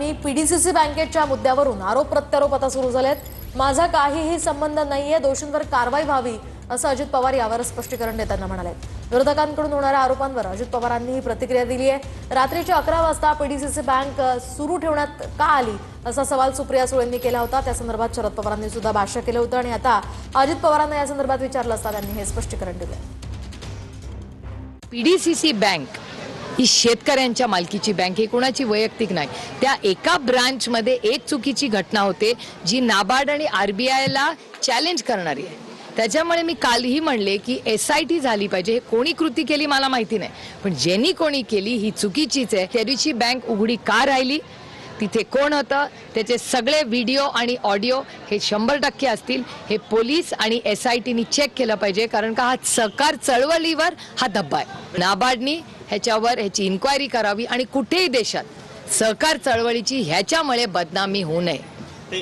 बातमी, पीडीसीसी बँकेच्या मुद्द्यावरून आरोप प्रत्यारोप आता सुरू झालेत. माझा काहीही संबंध नाहीये, दोषींवर कारवाई व्हावी असं अजित पवार यावर स्पष्टीकरण देताना म्हणाले. विरोधकांकडून होणाऱ्या आरोपांवर अजित पवारांनी ही प्रतिक्रिया दिली आहे. रात्रीच्या 11 वाजता पीडीसीसी बँक सुरू ठेवण्यात का आली असा सवाल सुप्रिया सुळेंनी केला होता. त्या संदर्भात शरद पवारांनी सुद्धा भाष्य केलं होतं आणि आता अजित पवारांना या संदर्भात विचारलं असता त्यांनी हे स्पष्टीकरण दिलं. पीडीसीसी बँक ही शेतकऱ्यांच्या मालकीची बँक, ही कोणाची वैयक्तिक नाही. त्या एका ब्रांचमध्ये एक चुकीची घटना होते जी नाबार्ड आणि आरबीआयला चॅलेंज करणारी आहे. त्याच्यामुळे मी कालही म्हणले की SIT झाली पाहिजे. हे कोणी कृती केली मला माहिती नाही, पण ज्यांनी कोणी केली ही चुकीचीच आहे. त्याची बँक उघडी का राहिली, तिथे कोण होतं, त्याचे सगळे व्हिडिओ आणि ऑडिओ हे 100% असतील. हे पोलीस आणि SITनी चेक केलं पाहिजे, कारण का हा सहकार चळवळीवर हा धब्बा आहे. नाबार्डनी ह्याची इन्क्वायरी करावी आणि कुठेही देशात सहकार चळवळीची ह्याच्यामुळे बदनामी होऊ नये.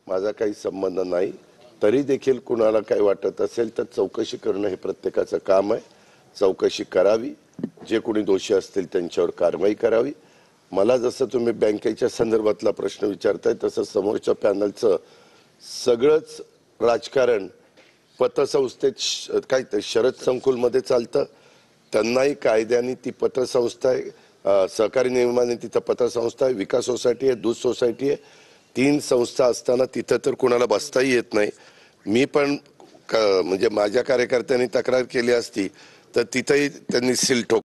माझा काही संबंध नाही, तरी देखील कुणाला काही वाटत असेल तर चौकशी करणं हे प्रत्येकाचं काम आहे. चौकशी करावी, जे कोणी दोषी असतील त्यांच्यावर कारवाई करावी. मला जसं तुम्ही बँकेच्या संदर्भातला प्रश्न विचारताय तसं समोरच्या पॅनलचं सगळंच राजकारण पतसंस्थेत काय ते शरद संकुलमध्ये चालतं. त्यांनाही कायद्याने ती पतसंस्था आहे, सहकारी नियमाने तिथं पतसंस्था आहे, विकास सोसायटी आहे, दूध सोसायटी आहे. 3 संस्था असताना तिथं तर कुणाला बसताही येत नाही. मी पण म्हणजे माझ्या कार्यकर्त्यांनी तक्रार केली असती तर तिथंही त्यांनी सील ठोक